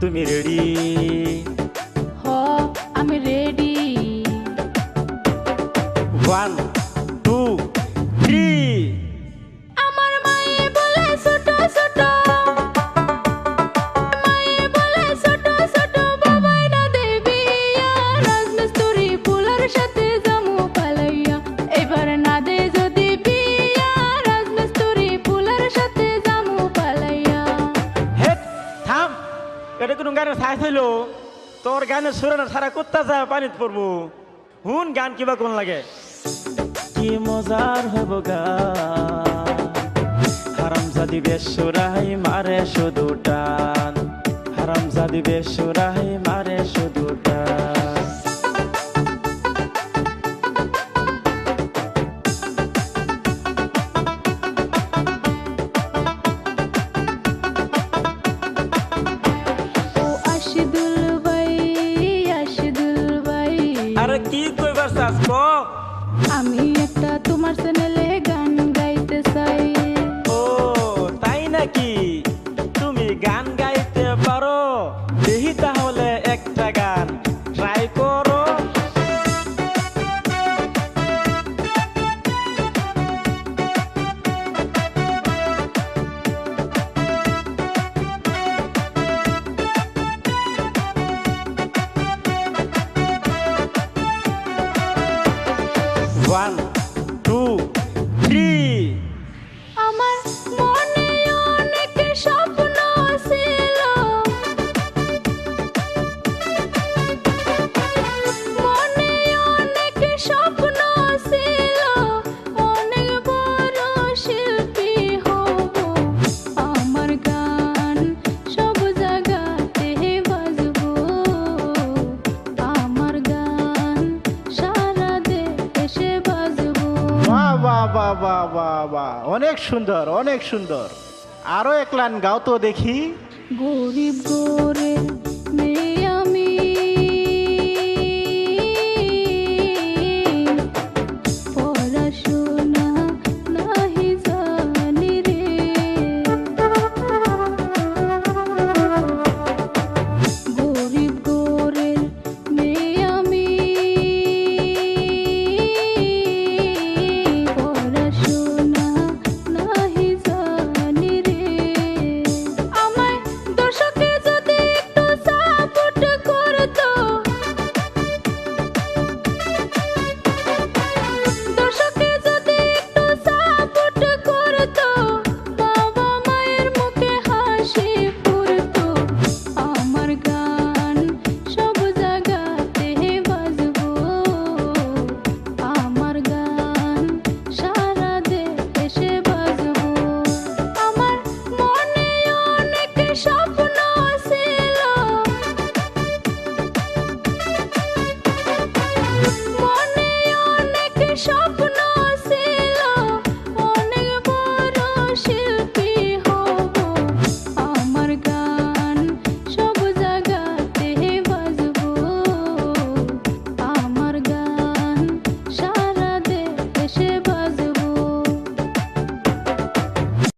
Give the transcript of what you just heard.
তুমি রেডি? হ আমি রেডি। 1 2 3 আমার মায়ে বলে ছোট ছোট, মায়ে বলে ছোট ছোট, বাবাই না দেবী রাজমিস্ত্রি ফুলার সাথে জামু পালাইয়া, এবার না দে যদি বিয়া রাজমিস্ত্রি ফুলার সাথে জামু পালাইয়া। হেট থাম, এটা কোনো গানের সাইজ হইলো? তোর গানের সুরানো সারা কুত্তা যায় পানিত পড়বো। হুন গান কিবা কোন লাগে? কি মজার হব গান, হারামজাদি বেসুরাই মারে শুধু টান, হারামজাদি বেসুরাই মারে শুধু টান। ও আশিদুল ভাই, আশিদুল ভাই, আরে কি কইবার চাস ক? আমি একটা তোমার চ্যানেলে গান গাইতে চাই। ও তাই নাকি? তুমি গান গাইতে পারো? দেখি তাহলে একটা গান ট্রাই করো। One, two, three. আমার মনে অনেক স্বপ্ন ছিল, মনে অনেক স্বপ্ন ছিল, অনেক বড় শিল্পী হব। আমার গান সব জায়গাতে বাজবো, আমার গান সারা দেশে বাজবো। বাহ বাহ বাহ বাহ বাহ বাহ, অনেক সুন্দর অনেক সুন্দর। আরো এক লাইন গাও তো দেখি। গরিব